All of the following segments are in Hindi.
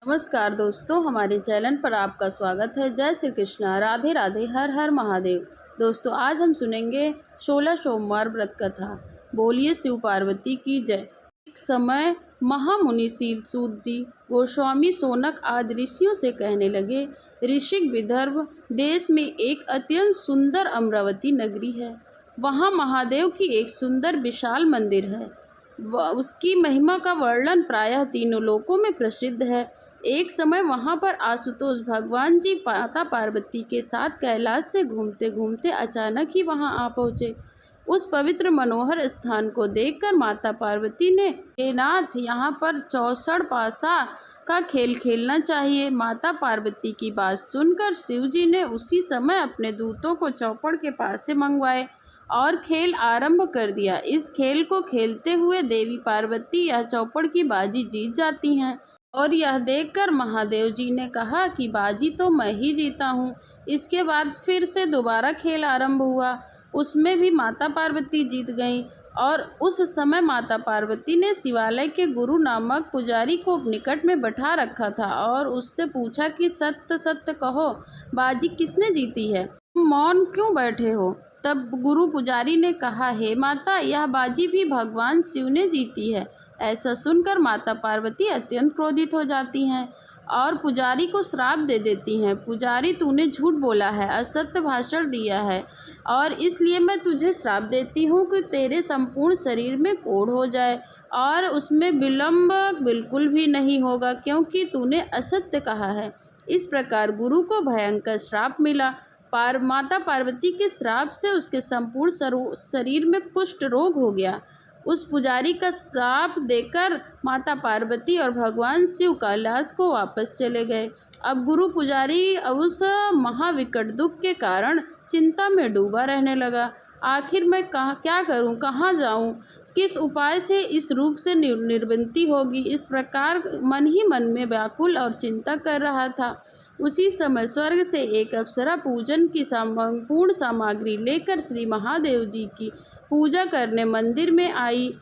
नमस्कार दोस्तों, हमारे चैनल पर आपका स्वागत है। जय श्री कृष्णा, राधे राधे, हर हर महादेव। दोस्तों, आज हम सुनेंगे 16 सोमवार व्रत कथा। बोलिए शिव पार्वती की जय। एक समय महामुनि सूत जी गोस्वामी सोनक आदि ऋषियों से कहने लगे, ऋषिक विदर्भ देश में एक अत्यंत सुंदर अमरावती नगरी है। वहाँ महादेव की एक सुंदर विशाल मंदिर है। उसकी महिमा का वर्णन प्रायः तीनों लोकों में प्रसिद्ध है। एक समय वहाँ पर आशुतोष भगवान जी माता पार्वती के साथ कैलाश से घूमते घूमते अचानक ही वहाँ आ पहुँचे। उस पवित्र मनोहर स्थान को देखकर माता पार्वती ने, हे नाथ, यहाँ पर चौसड़ पासा का खेल खेलना चाहिए। माता पार्वती की बात सुनकर शिव जी ने उसी समय अपने दूतों को चौपड़ के पास से मंगवाए और खेल आरंभ कर दिया। इस खेल को खेलते हुए देवी पार्वती यह चौपड़ की बाजी जीत जाती हैं और यह देखकर महादेव जी ने कहा कि बाजी तो मैं ही जीता हूँ। इसके बाद फिर से दोबारा खेल आरंभ हुआ। उसमें भी माता पार्वती जीत गईं और उस समय माता पार्वती ने शिवालय के गुरु नामक पुजारी को निकट में बैठा रखा था और उससे पूछा कि सत्य सत्य कहो, बाजी किसने जीती है? तुम मौन क्यों बैठे हो? तब गुरु पुजारी ने कहा, हे माता, यह बाजी भी भगवान शिव ने जीती है। ऐसा सुनकर माता पार्वती अत्यंत क्रोधित हो जाती हैं और पुजारी को श्राप दे देती हैं। पुजारी, तूने झूठ बोला है, असत्य भाषण दिया है और इसलिए मैं तुझे श्राप देती हूँ कि तेरे संपूर्ण शरीर में कोढ़ हो जाए और उसमें विलंब बिल्कुल भी नहीं होगा, क्योंकि तूने असत्य कहा है। इस प्रकार गुरु को भयंकर श्राप मिला। माता पार्वती के श्राप से उसके संपूर्ण शरीर में कुष्ठ रोग हो गया। उस पुजारी का श्राप देकर माता पार्वती और भगवान शिव कैलाश को वापस चले गए। अब गुरु पुजारी उस महाविकट दुख के कारण चिंता में डूबा रहने लगा। आखिर मैं क्या करूं, कहाँ जाऊं, किस उपाय से इस रोग से निवृत्ति होगी? इस प्रकार मन ही मन में व्याकुल और चिंता कर रहा था। उसी समय स्वर्ग से एक अप्सरा पूजन की संपूर्ण सामग्री लेकर श्री महादेव जी की पूजा करने मंदिर में आई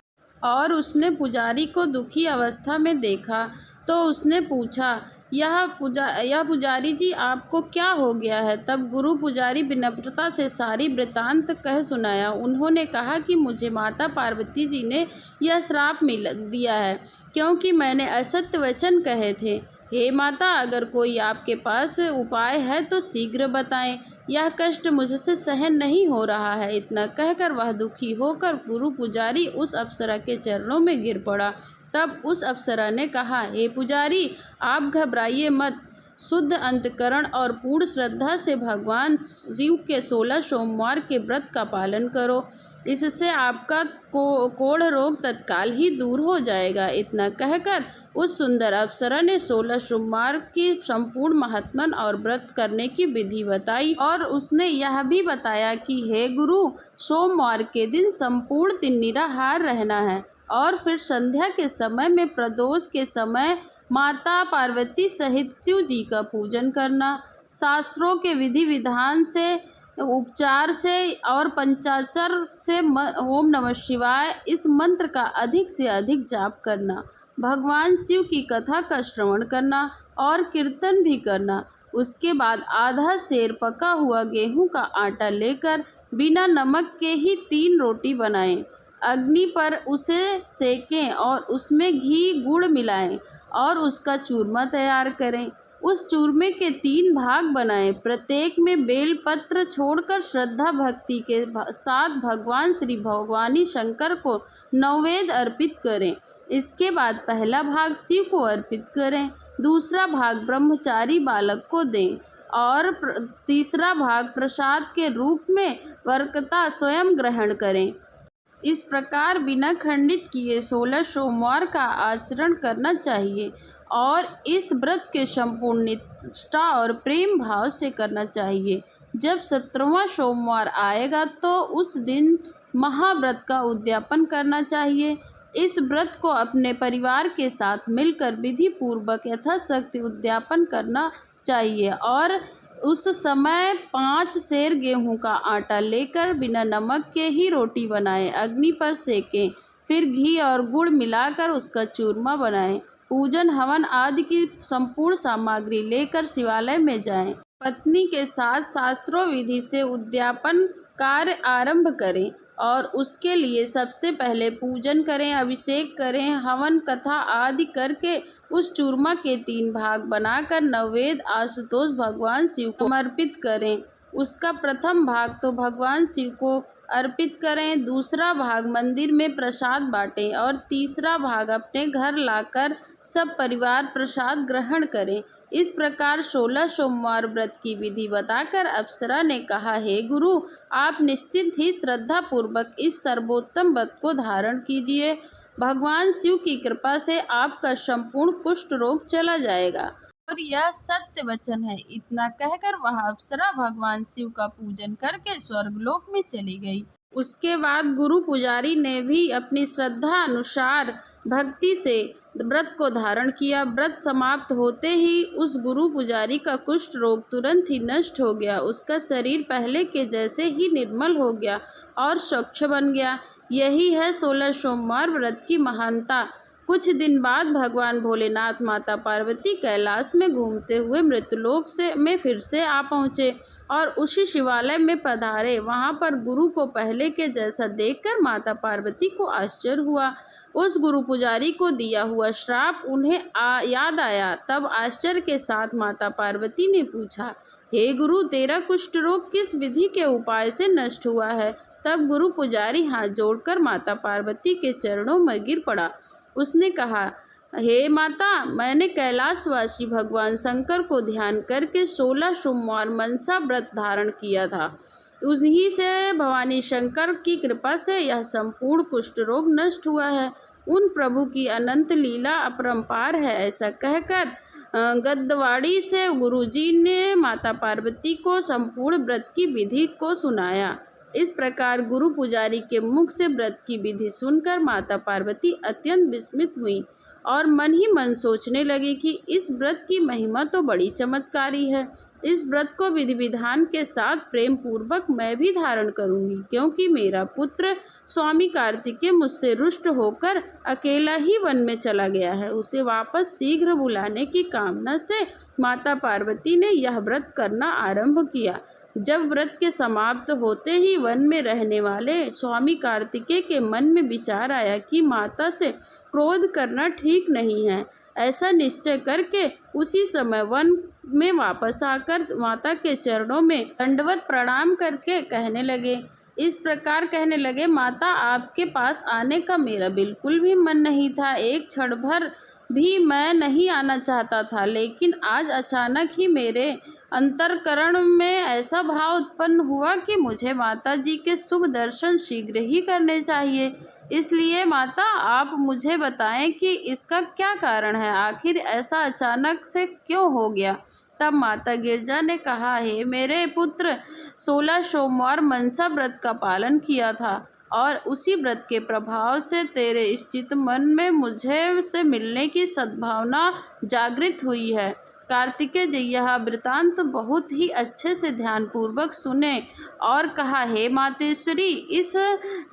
और उसने पुजारी को दुखी अवस्था में देखा तो उसने पूछा, यह पुजारी जी, आपको क्या हो गया है? तब गुरु पुजारी विनम्रता से सारी वृत्तांत कह सुनाया। उन्होंने कहा कि मुझे माता पार्वती जी ने यह श्राप दिया है क्योंकि मैंने असत्य वचन कहे थे। हे माता, अगर कोई आपके पास उपाय है तो शीघ्र बताएं। यह कष्ट मुझसे सहन नहीं हो रहा है। इतना कहकर वह दुखी होकर गुरु पुजारी उस अप्सरा के चरणों में गिर पड़ा। तब उस अप्सरा ने कहा, हे पुजारी, आप घबराइए मत। शुद्ध अंतकरण और पूर्ण श्रद्धा से भगवान शिव के 16 सोमवार के व्रत का पालन करो। इससे आपका कोढ़ रोग तत्काल ही दूर हो जाएगा। इतना कहकर उस सुंदर अप्सरा ने 16 सोमवार की संपूर्ण महात्मन और व्रत करने की विधि बताई और उसने यह भी बताया कि हे गुरु, सोमवार के दिन संपूर्ण दिन निराहार रहना है और फिर संध्या के समय में प्रदोष के समय माता पार्वती सहित शिव जी का पूजन करना। शास्त्रों के विधि विधान से, उपचार से और पंचाक्षर से ओम नमः शिवाय इस मंत्र का अधिक से अधिक जाप करना। भगवान शिव की कथा का श्रवण करना और कीर्तन भी करना। उसके बाद आधा सेर पका हुआ गेहूं का आटा लेकर बिना नमक के ही 3 रोटी बनाएं, अग्नि पर उसे सेकें और उसमें घी गुड़ मिलाएं और उसका चूरमा तैयार करें। उस चूरमे के 3 भाग बनाएं, प्रत्येक में बेल पत्र छोड़कर श्रद्धा भक्ति के साथ भगवान श्री भगवानी शंकर को नैवेद्य अर्पित करें। इसके बाद पहला भाग शिव को अर्पित करें, दूसरा भाग ब्रह्मचारी बालक को दें और तीसरा भाग प्रसाद के रूप में वर्कता स्वयं ग्रहण करें। इस प्रकार बिना खंडित किए 16 सोमवार का आचरण करना चाहिए और इस व्रत के संपूर्ण निष्ठा और प्रेम भाव से करना चाहिए। जब 17वां सोमवार आएगा तो उस दिन महाव्रत का उद्यापन करना चाहिए। इस व्रत को अपने परिवार के साथ मिलकर विधि पूर्वक यथाशक्ति उद्यापन करना चाहिए और उस समय 5 सेर गेहूं का आटा लेकर बिना नमक के ही रोटी बनाएं, अग्नि पर सेकें, फिर घी और गुड़ मिलाकर उसका चूरमा बनाएं। पूजन हवन आदि की संपूर्ण सामग्री लेकर शिवालय में जाएं। पत्नी के साथ शास्त्रों विधि से उद्यापन कार्य आरंभ करें और उसके लिए सबसे पहले पूजन करें, अभिषेक करें, हवन कथा आदि करके उस चूरमा के 3 भाग बनाकर नैवेद्य आशुतोष भगवान शिव को समर्पित करें। उसका प्रथम भाग तो भगवान शिव को अर्पित करें, दूसरा भाग मंदिर में प्रसाद बांटें और तीसरा भाग अपने घर लाकर सब परिवार प्रसाद ग्रहण करें। इस प्रकार 16 सोमवार व्रत की विधि बताकर अप्सरा ने कहा, हे गुरु, आप निश्चित ही श्रद्धा पूर्वक इस सर्वोत्तम व्रत को धारण कीजिए। भगवान शिव की कृपा से आपका संपूर्ण कुष्ठ रोग चला जाएगा और यह सत्य वचन है। इतना कहकर वह अप्सरा भगवान शिव का पूजन करके स्वर्गलोक में चली गई। उसके बाद गुरु पुजारी ने भी अपनी श्रद्धा अनुसार भक्ति से व्रत को धारण किया। व्रत समाप्त होते ही उस गुरु पुजारी का कुष्ठ रोग तुरंत ही नष्ट हो गया। उसका शरीर पहले के जैसे ही निर्मल हो गया और स्वच्छ बन गया। यही है 16 सोमवार व्रत की महानता। कुछ दिन बाद भगवान भोलेनाथ माता पार्वती कैलाश में घूमते हुए मृतलोक में फिर से आ पहुँचे और उसी शिवालय में पधारे। वहाँ पर गुरु को पहले के जैसा देखकर माता पार्वती को आश्चर्य हुआ। उस गुरु पुजारी को दिया हुआ श्राप उन्हें याद आया। तब आश्चर्य के साथ माता पार्वती ने पूछा, हे गुरु, तेरा कुष्ठ रोग किस विधि के उपाय से नष्ट हुआ है? तब गुरु पुजारी हाथ जोड़कर माता पार्वती के चरणों में गिर पड़ा। उसने कहा, हे माता, मैंने कैलाशवासी भगवान शंकर को ध्यान करके 16 सोमवार मनसा व्रत धारण किया था। उन्हीं से भवानी शंकर की कृपा से यह संपूर्ण कुष्ठ रोग नष्ट हुआ है। उन प्रभु की अनंत लीला अपरंपार है। ऐसा कहकर गद्दवाड़ी से गुरुजी ने माता पार्वती को संपूर्ण व्रत की विधि को सुनाया। इस प्रकार गुरु पुजारी के मुख से व्रत की विधि सुनकर माता पार्वती अत्यंत विस्मित हुई और मन ही मन सोचने लगी कि इस व्रत की महिमा तो बड़ी चमत्कारी है। इस व्रत को विधि विधान के साथ प्रेम पूर्वक मैं भी धारण करूंगी, क्योंकि मेरा पुत्र स्वामी कार्तिकेय मुझसे रुष्ट होकर अकेला ही वन में चला गया है। उसे वापस शीघ्र बुलाने की कामना से माता पार्वती ने यह व्रत करना आरंभ किया। जब व्रत के समाप्त होते ही वन में रहने वाले स्वामी कार्तिकेय के मन में विचार आया कि माता से क्रोध करना ठीक नहीं है। ऐसा निश्चय करके उसी समय वन में वापस आकर माता के चरणों में दंडवत प्रणाम करके कहने लगे। इस प्रकार कहने लगे, माता, आपके पास आने का मेरा बिल्कुल भी मन नहीं था। एक क्षण भर भी मैं नहीं आना चाहता था, लेकिन आज अचानक ही मेरे अंतरकरण में ऐसा भाव उत्पन्न हुआ कि मुझे माता जी के शुभ दर्शन शीघ्र ही करने चाहिए। इसलिए माता, आप मुझे बताएं कि इसका क्या कारण है, आखिर ऐसा अचानक से क्यों हो गया। तब माता गिरजा ने कहा, हे मेरे पुत्र, 16 सोमवार मनसा व्रत का पालन किया था और उसी व्रत के प्रभाव से तेरे स्थित मन में मुझे से मिलने की सद्भावना जागृत हुई है। कार्तिकेय जी यह वृतांत बहुत ही अच्छे से ध्यानपूर्वक सुने और कहा, हे मातेश्वरी, इस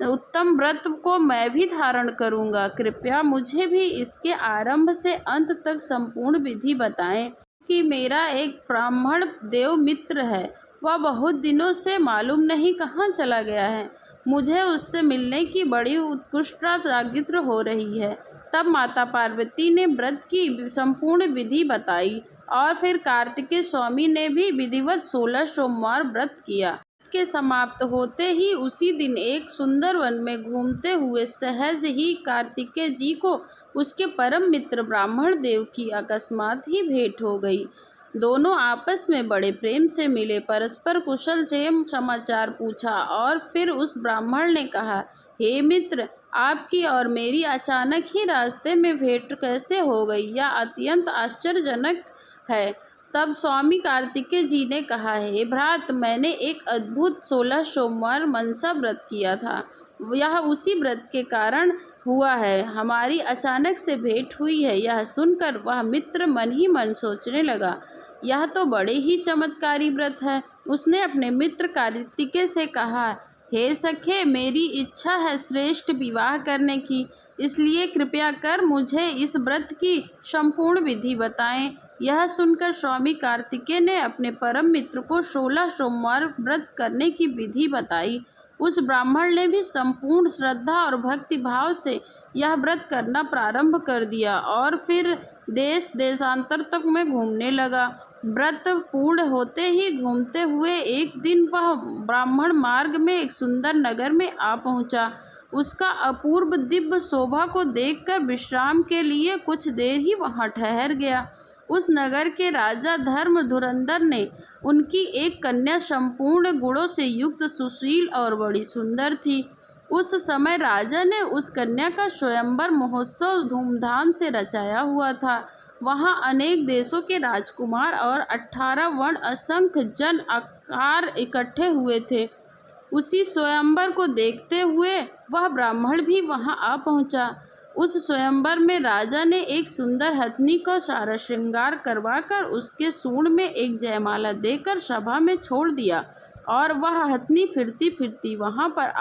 उत्तम व्रत को मैं भी धारण करूँगा। कृपया मुझे भी इसके आरंभ से अंत तक संपूर्ण विधि बताएं कि मेरा एक ब्राह्मण देव मित्र है, वह बहुत दिनों से मालूम नहीं कहाँ चला गया है। मुझे उससे मिलने की बड़ी उत्कृष्टता जागृत हो रही है। तब माता पार्वती ने व्रत की संपूर्ण विधि बताई और फिर कार्तिकेय स्वामी ने भी विधिवत 16 सोमवार व्रत किया। के समाप्त होते ही उसी दिन एक सुंदर वन में घूमते हुए सहज ही कार्तिकेय जी को उसके परम मित्र ब्राह्मण देव की अकस्मात ही भेंट हो गई। दोनों आपस में बड़े प्रेम से मिले, परस्पर कुशल क्षेम समाचार पूछा और फिर उस ब्राह्मण ने कहा, हे मित्र, आपकी और मेरी अचानक ही रास्ते में भेंट कैसे हो गई, यह अत्यंत आश्चर्यजनक है। तब स्वामी कार्तिकेय जी ने कहा, हे भ्रात, मैंने एक अद्भुत 16 सोमवार मनसा व्रत किया था। यह उसी व्रत के कारण हुआ है। हमारी अचानक से भेंट हुई है। यह सुनकर वह मित्र मन ही मन सोचने लगा, यह तो बड़े ही चमत्कारी व्रत है। उसने अपने मित्र कार्तिकेय से कहा, हे सखे, मेरी इच्छा है श्रेष्ठ विवाह करने की, इसलिए कृपया कर मुझे इस व्रत की संपूर्ण विधि बताएं। यह सुनकर स्वामी कार्तिकेय ने अपने परम मित्र को 16 सोमवार व्रत करने की विधि बताई। उस ब्राह्मण ने भी संपूर्ण श्रद्धा और भक्ति भाव से यह व्रत करना प्रारंभ कर दिया और फिर देश देशांतर तक में घूमने लगा। व्रत पूर्ण होते ही घूमते हुए एक दिन वह ब्राह्मण मार्ग में एक सुंदर नगर में आ पहुंचा। उसका अपूर्व दिव्य शोभा को देखकर विश्राम के लिए कुछ देर ही वहां ठहर गया। उस नगर के राजा धर्म धुरंधर ने उनकी एक कन्या संपूर्ण गुणों से युक्त, सुशील और बड़ी सुंदर थी। उस समय राजा ने उस कन्या का स्वयंवर महोत्सव धूमधाम से रचाया हुआ था। वहां अनेक देशों के राजकुमार और 18 वर्ण असंख्य जन आकार इकट्ठे हुए थे। उसी स्वयंवर को देखते हुए वह ब्राह्मण भी वहां आ पहुंचा। उस स्वयंवर में राजा ने एक सुंदर हथनी को सारा श्रृंगार करवाकर उसके सूंड में एक जयमाला देकर सभा में छोड़ दिया और वह हथनी फिरती फिरती वहां पर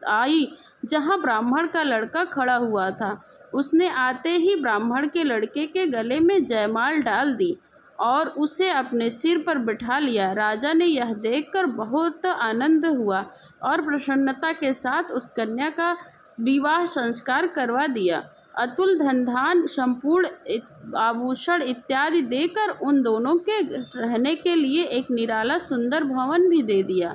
आई जहां ब्राह्मण का लड़का खड़ा हुआ था। उसने आते ही ब्राह्मण के लड़के के गले में जयमाल डाल दी और उसे अपने सिर पर बिठा लिया। राजा ने यह देखकर बहुत आनंद हुआ और प्रसन्नता के साथ उस कन्या का विवाह संस्कार करवा दिया। अतुल धन धान, संपूर्ण आभूषण इत्यादि देकर उन दोनों के रहने के लिए एक निराला सुंदर भवन भी दे दिया।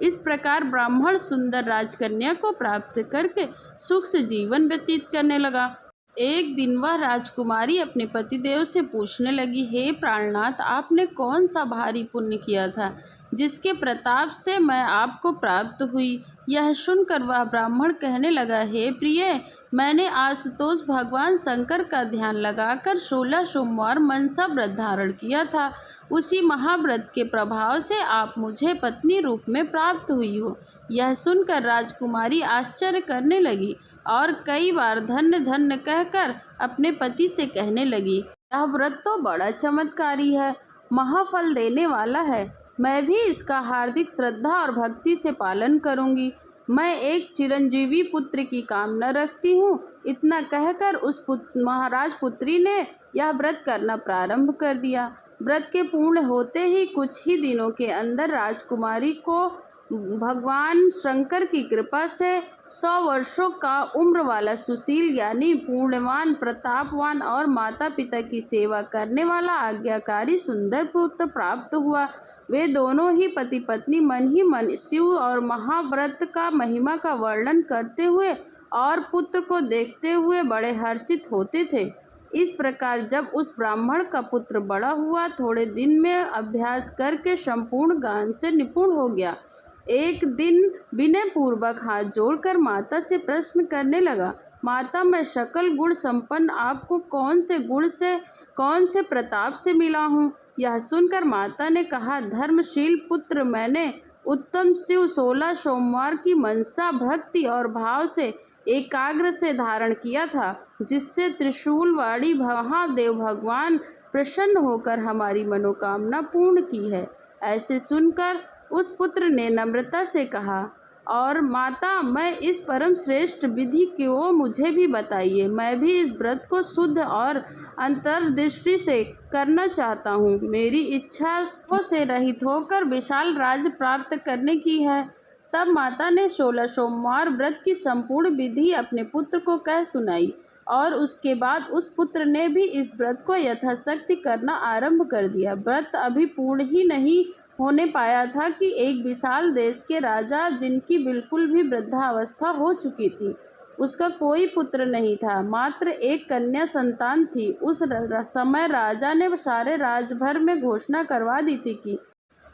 इस प्रकार ब्राह्मण सुंदर राजकन्या को प्राप्त करके सुख से जीवन व्यतीत करने लगा। एक दिन वह राजकुमारी अपने पतिदेव से पूछने लगी, हे प्राणनाथ, आपने कौन सा भारी पुण्य किया था जिसके प्रताप से मैं आपको प्राप्त हुई? यह सुनकर वह ब्राह्मण कहने लगा, हे प्रिय, मैंने आशुतोष भगवान शंकर का ध्यान लगाकर 16 सोमवार मनसा व्रत धारण किया था। उसी महाव्रत के प्रभाव से आप मुझे पत्नी रूप में प्राप्त हुई हो। यह सुनकर राजकुमारी आश्चर्य करने लगी और कई बार धन्य धन्य कहकर अपने पति से कहने लगी, यह व्रत तो बड़ा चमत्कारी है, महाफल देने वाला है। मैं भी इसका हार्दिक श्रद्धा और भक्ति से पालन करूंगी। मैं एक चिरंजीवी पुत्र की कामना रखती हूँ। इतना कहकर उस महाराज पुत्री ने यह व्रत करना प्रारंभ कर दिया। व्रत के पूर्ण होते ही कुछ ही दिनों के अंदर राजकुमारी को भगवान शंकर की कृपा से 100 वर्षों का उम्र वाला सुशील यानी पूर्णवान, प्रतापवान और माता पिता की सेवा करने वाला आज्ञाकारी सुंदर पुत्र प्राप्त हुआ। वे दोनों ही पति पत्नी मन ही मन शिव और महाव्रत का महिमा का वर्णन करते हुए और पुत्र को देखते हुए बड़े हर्षित होते थे। इस प्रकार जब उस ब्राह्मण का पुत्र बड़ा हुआ, थोड़े दिन में अभ्यास करके संपूर्ण ज्ञान से निपुण हो गया। एक दिन विनय पूर्वक हाथ जोड़कर माता से प्रश्न करने लगा, माता, मैं सकल गुण संपन्न आपको कौन से गुण से, कौन से प्रताप से मिला हूँ? यह सुनकर माता ने कहा, धर्मशील पुत्र, मैंने उत्तम शिव 16 सोमवार की मनसा भक्ति और भाव से एकाग्र से धारण किया था, जिससे त्रिशूलवाड़ी महादेव भगवान प्रसन्न होकर हमारी मनोकामना पूर्ण की है। ऐसे सुनकर उस पुत्र ने नम्रता से कहा, और माता, मैं इस परम श्रेष्ठ विधि को मुझे भी बताइए। मैं भी इस व्रत को शुद्ध और अंतर्दृष्टि से करना चाहता हूँ। मेरी इच्छा से रहित होकर विशाल राज्य प्राप्त करने की है। तब माता ने 16 सोमवार व्रत की संपूर्ण विधि अपने पुत्र को कह सुनाई और उसके बाद उस पुत्र ने भी इस व्रत को यथाशक्ति करना आरंभ कर दिया। व्रत अभी पूर्ण ही नहीं होने पाया था कि एक विशाल देश के राजा, जिनकी बिल्कुल भी वृद्धावस्था हो चुकी थी, उसका कोई पुत्र नहीं था, मात्र एक कन्या संतान थी। उस समय राजा ने सारे राजभर में घोषणा करवा दी थी कि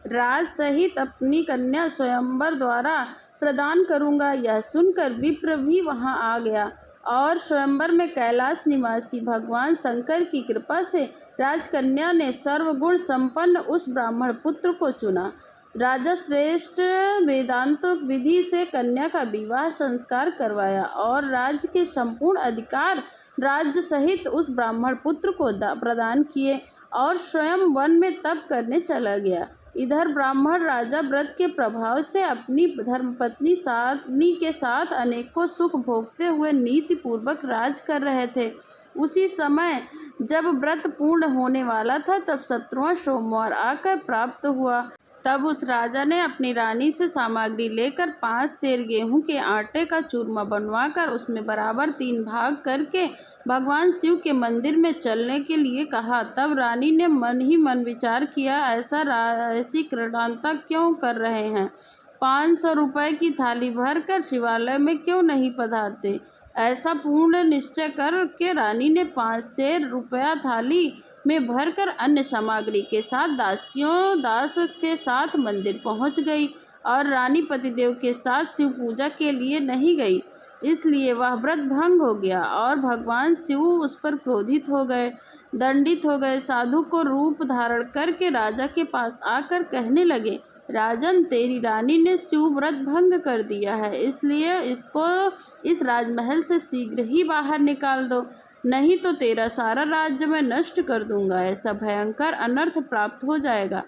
राज सहित अपनी कन्या स्वयंवर द्वारा प्रदान करूंगा। यह सुनकर विप्र भी वहां आ गया और स्वयंवर में कैलाश निवासी भगवान शंकर की कृपा से राजकन्या ने सर्वगुण संपन्न उस ब्राह्मण पुत्र को चुना। राजा श्रेष्ठ वेदांतोक विधि से कन्या का विवाह संस्कार करवाया और राज्य के संपूर्ण अधिकार राज्य सहित उस ब्राह्मण पुत्र को प्रदान किए और स्वयं वन में तप करने चला गया। इधर ब्राह्मण राजा व्रत के प्रभाव से अपनी धर्मपत्नी सानी के साथ अनेकों सुख भोगते हुए नीति पूर्वक राज कर रहे थे। उसी समय जब व्रत पूर्ण होने वाला था, तब 17वां सोमवार आकर प्राप्त हुआ। तब उस राजा ने अपनी रानी से सामग्री लेकर 5 सेर गेहूं के आटे का चूरमा बनवाकर उसमें बराबर 3 भाग करके भगवान शिव के मंदिर में चलने के लिए कहा। तब रानी ने मन ही मन विचार किया, ऐसी क्रीडांता क्यों कर रहे हैं? 500 रुपये की थाली भरकर शिवालय में क्यों नहीं पधारते? ऐसा पूर्ण निश्चय कर के रानी ने 5 सेर रुपया थाली में भरकर अन्य सामग्री के साथ दास के साथ मंदिर पहुंच गई और रानी पतिदेव के साथ शिव पूजा के लिए नहीं गई। इसलिए वह व्रत भंग हो गया और भगवान शिव उस पर क्रोधित हो गए, दंडित हो गए। साधु को रूप धारण करके राजा के पास आकर कहने लगे, राजन, तेरी रानी ने शिव व्रत भंग कर दिया है, इसलिए इसको इस राजमहल से शीघ्र ही बाहर निकाल दो, नहीं तो तेरा सारा राज्य मैं नष्ट कर दूंगा। ऐसा भयंकर अनर्थ प्राप्त हो जाएगा।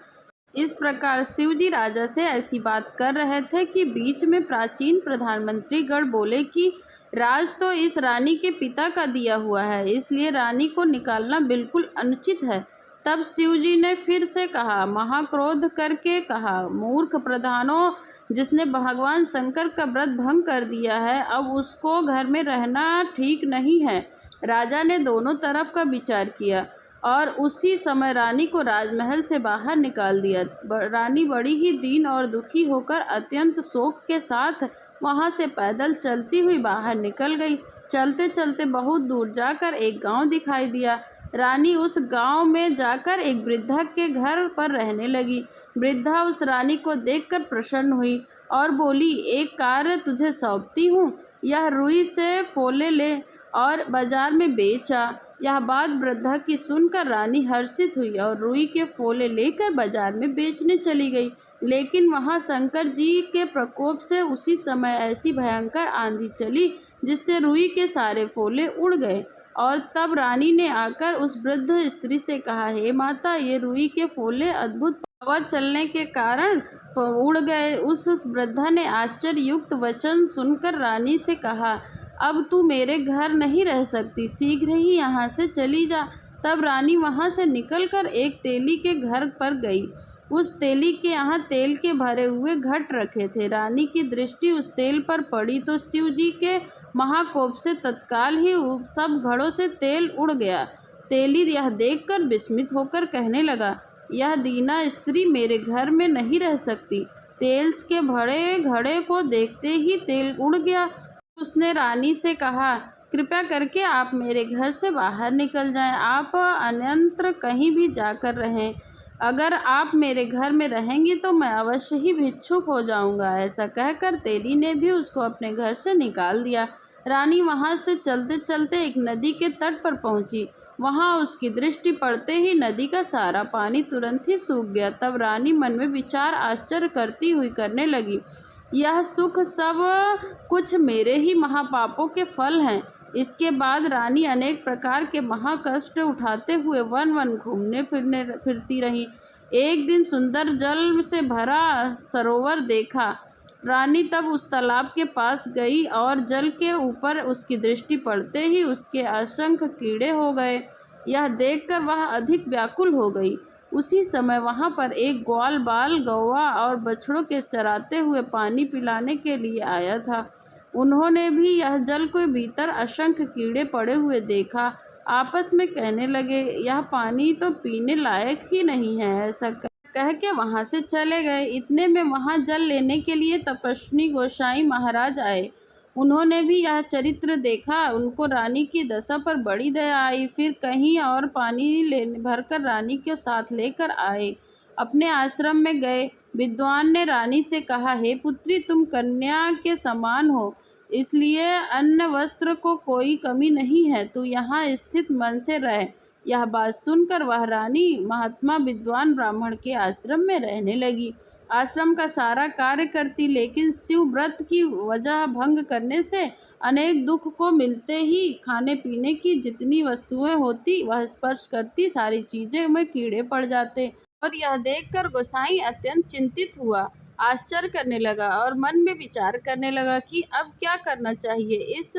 इस प्रकार शिवजी राजा से ऐसी बात कर रहे थे कि बीच में प्राचीन प्रधानमंत्री गण बोले कि राज तो इस रानी के पिता का दिया हुआ है, इसलिए रानी को निकालना बिल्कुल अनुचित है। तब शिवजी ने फिर से कहा, महाक्रोध करके कहा, मूर्ख प्रधानों, जिसने भगवान शंकर का व्रत भंग कर दिया है, अब उसको घर में रहना ठीक नहीं है। राजा ने दोनों तरफ का विचार किया और उसी समय रानी को राजमहल से बाहर निकाल दिया। रानी बड़ी ही दीन और दुखी होकर अत्यंत शोक के साथ वहां से पैदल चलती हुई बाहर निकल गई। चलते चलते बहुत दूर जाकर एक गांव दिखाई दिया। रानी उस गांव में जाकर एक वृद्धा के घर पर रहने लगी। वृद्धा उस रानी को देखकर प्रसन्न हुई और बोली, एक कार्य तुझे सौंपती हूँ, यह रुई से फोले ले और बाजार में बेचा। यह बात वृद्धा की सुनकर रानी हर्षित हुई और रुई के फोले लेकर बाजार में बेचने चली गई। लेकिन वहां शंकर जी के प्रकोप से उसी समय ऐसी भयंकर आंधी चली जिससे रुई के सारे फोले उड़ गए। और तब रानी ने आकर उस वृद्ध स्त्री से कहा, हे माता, ये रुई के फोले अद्भुत हवा चलने के कारण उड़ गए। उस वृद्धा ने आश्चर्ययुक्त वचन सुनकर रानी से कहा, अब तू मेरे घर नहीं रह सकती, शीघ्र ही यहाँ से चली जा। तब रानी वहाँ से निकलकर एक तेली के घर पर गई। उस तेली के यहाँ तेल के भरे हुए घट रखे थे। रानी की दृष्टि उस तेल पर पड़ी तो शिव जी के महाकोप से तत्काल ही सब घड़ों से तेल उड़ गया। तेली यह देखकर विस्मित होकर कहने लगा, यह दीना स्त्री मेरे घर में नहीं रह सकती। तेल के भरे घड़े को देखते ही तेल उड़ गया। उसने रानी से कहा, कृपया करके आप मेरे घर से बाहर निकल जाएं, आप अन्यत्र कहीं भी जाकर रहें। अगर आप मेरे घर में रहेंगी तो मैं अवश्य ही भिक्षुक हो जाऊंगा। ऐसा कहकर तेली ने भी उसको अपने घर से निकाल दिया। रानी वहां से चलते चलते एक नदी के तट पर पहुंची। वहां उसकी दृष्टि पड़ते ही नदी का सारा पानी तुरंत ही सूख गया। तब रानी मन में विचार आश्चर्य करती हुई करने लगी, यह सुख सब कुछ मेरे ही महापापों के फल हैं। इसके बाद रानी अनेक प्रकार के महाकष्ट उठाते हुए वन वन घूमने फिरती रही। एक दिन सुंदर जल से भरा सरोवर देखा। रानी तब उस तालाब के पास गई और जल के ऊपर उसकी दृष्टि पड़ते ही उसके असंख्य कीड़े हो गए। यह देखकर वह अधिक व्याकुल हो गई। उसी समय वहां पर एक ग्वाल बाल गौवा और बछड़ों के चराते हुए पानी पिलाने के लिए आया था। उन्होंने भी यह जल के भीतर असंख्य कीड़े पड़े हुए देखा। आपस में कहने लगे, यह पानी तो पीने लायक ही नहीं है। ऐसा कह के वहां से चले गए। इतने में वहां जल लेने के लिए तपस्वी गोसाई महाराज आए। उन्होंने भी यह चरित्र देखा। उनको रानी की दशा पर बड़ी दया आई। फिर कहीं और पानी भरकर रानी के साथ लेकर आए। अपने आश्रम में गए। विद्वान ने रानी से कहा, हे पुत्री, तुम कन्या के समान हो, इसलिए अन्न वस्त्र को कोई कमी नहीं है। तू यहाँ स्थित मन से रह। यह बात सुनकर वह रानी महात्मा विद्वान ब्राह्मण के आश्रम में रहने लगी। आश्रम का सारा कार्य करती, लेकिन शिव व्रत की वजह भंग करने से अनेक दुख को मिलते ही खाने पीने की जितनी वस्तुएं होती वह स्पर्श करती सारी चीजें में कीड़े पड़ जाते और यह देखकर गोसाई अत्यंत चिंतित हुआ, आश्चर्य करने लगा और मन में विचार करने लगा कि अब क्या करना चाहिए। इस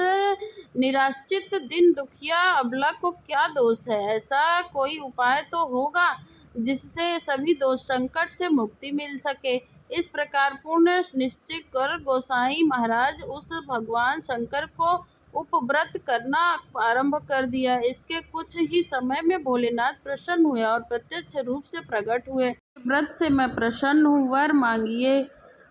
निराश्रित दीन दुखिया अबला को क्या दोष है? ऐसा कोई उपाय तो होगा जिससे सभी दोष संकट से मुक्ति मिल सके। इस प्रकार पूर्ण निश्चय कर गोसाई महाराज उस भगवान शंकर को उपव्रत करना आरंभ कर दिया। इसके कुछ ही समय में भोलेनाथ प्रसन्न हुए और प्रत्यक्ष रूप से प्रकट हुए। व्रत से मैं प्रसन्न हूँ, वर मांगिए।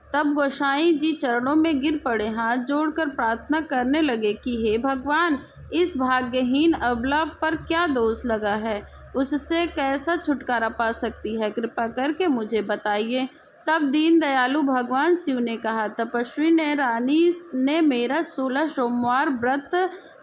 तब गोसाई जी चरणों में गिर पड़े, हाथ जोड़कर प्रार्थना करने लगे कि हे भगवान, इस भाग्यहीन अबला पर क्या दोष लगा है? उससे कैसा छुटकारा पा सकती है? कृपा करके मुझे बताइए। तब दीन दयालु भगवान शिव ने कहा, तपस्वी ने रानी ने मेरा 16 सोमवार व्रत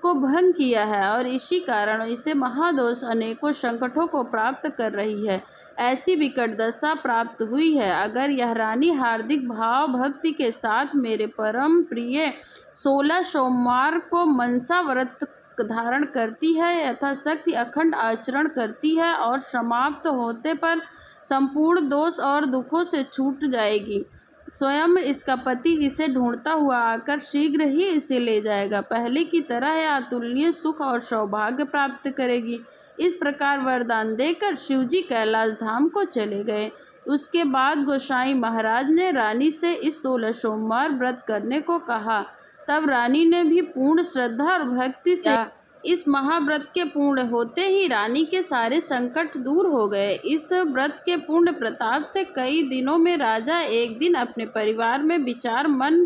को भंग किया है और इसी कारण इसे महादोष अनेकों संकटों को प्राप्त कर रही है। ऐसी विकट दशा प्राप्त हुई है। अगर यह रानी हार्दिक भाव भक्ति के साथ मेरे परम प्रिय 16 सोमवार को मनसा व्रत धारण करती है, यथाशक्ति अखंड आचरण करती है और समाप्त होते पर संपूर्ण दोष और दुखों से छूट जाएगी, स्वयं इसका पति इसे ढूंढता हुआ आकर शीघ्र ही इसे ले जाएगा। पहले की तरह यह अतुलनीय सुख और सौभाग्य प्राप्त करेगी। इस प्रकार वरदान देकर शिवजी कैलाश धाम को चले गए। उसके बाद गोसाई महाराज ने रानी से इस 16 सोमवार व्रत करने को कहा। तब रानी ने भी पूर्ण श्रद्धा और भक्ति से इस महाव्रत के पूर्ण होते ही रानी के सारे संकट दूर हो गए। इस व्रत के पूर्ण प्रताप से कई दिनों में राजा एक दिन अपने परिवार में विचार मन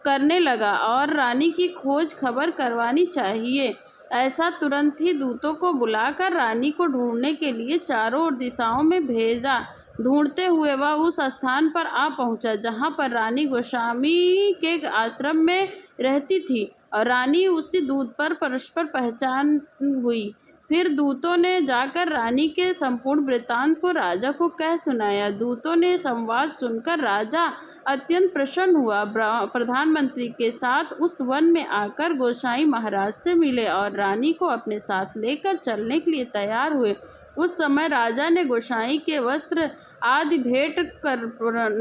करने लगा और रानी की खोज खबर करवानी चाहिए। ऐसा तुरंत ही दूतों को बुलाकर रानी को ढूंढने के लिए चारों ओर दिशाओं में भेजा। ढूंढते हुए वह उस स्थान पर आ पहुंचा जहां पर रानी गोस्वामी के आश्रम में रहती थी और रानी उसी दूत पर परस्पर पहचान हुई। फिर दूतों ने जाकर रानी के संपूर्ण वृत्तांत को राजा को कह सुनाया। दूतों ने संवाद सुनकर राजा अत्यंत प्रसन्न हुआ। प्रधानमंत्री के साथ उस वन में आकर गोसाई महाराज से मिले और रानी को अपने साथ लेकर चलने के लिए तैयार हुए। उस समय राजा ने गोसाई के वस्त्र आदि भेंट कर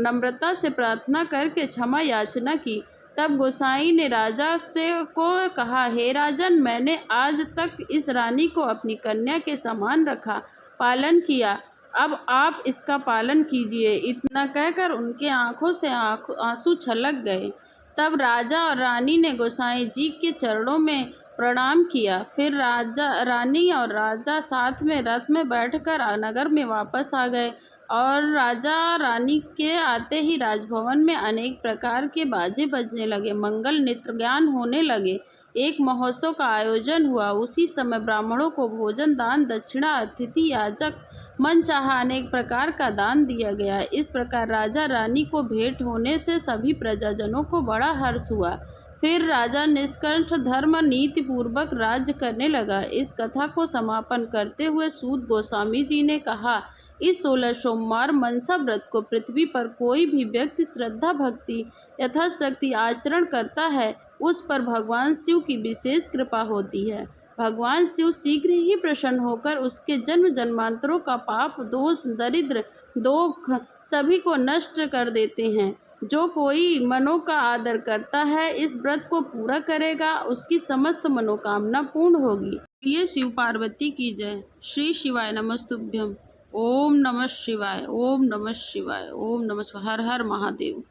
नम्रता से प्रार्थना करके क्षमा याचना की। तब गोसाई ने राजा से को कहा, हे राजन, मैंने आज तक इस रानी को अपनी कन्या के समान रखा, पालन किया। अब आप इसका पालन कीजिए। इतना कहकर उनके आंखों से आंसू छलक गए। तब राजा और रानी ने गोसाई जी के चरणों में प्रणाम किया। फिर रानी और राजा साथ में रथ में बैठकर नगर में वापस आ गए और राजा रानी के आते ही राजभवन में अनेक प्रकार के बाजे बजने लगे, मंगल नृत्य ज्ञान होने लगे। एक महोत्सव का आयोजन हुआ। उसी समय ब्राह्मणों को भोजन दान दक्षिणा अतिथि याचक मन चाहा अनेक प्रकार का दान दिया गया। इस प्रकार राजा रानी को भेंट होने से सभी प्रजाजनों को बड़ा हर्ष हुआ। फिर राजा निष्कंठ धर्म नीति पूर्वक राज्य करने लगा। इस कथा को समापन करते हुए सूत गोस्वामी जी ने कहा, इस 16 सोमवार मनसा व्रत को पृथ्वी पर कोई भी व्यक्ति श्रद्धा भक्ति यथाशक्ति आचरण करता है, उस पर भगवान शिव की विशेष कृपा होती है। भगवान शिव शीघ्र ही प्रसन्न होकर उसके जन्म जन्मांतरों का पाप दोष दरिद्र दुख सभी को नष्ट कर देते हैं। जो कोई मनों का आदर करता है, इस व्रत को पूरा करेगा, उसकी समस्त मनोकामना पूर्ण होगी। ये शिव पार्वती की जय। श्री शिवाय नमस्तुभ्यम। ओम नमः शिवाय, ओम नमः शिवाय, ओम नमः शिवाय। हर हर महादेव।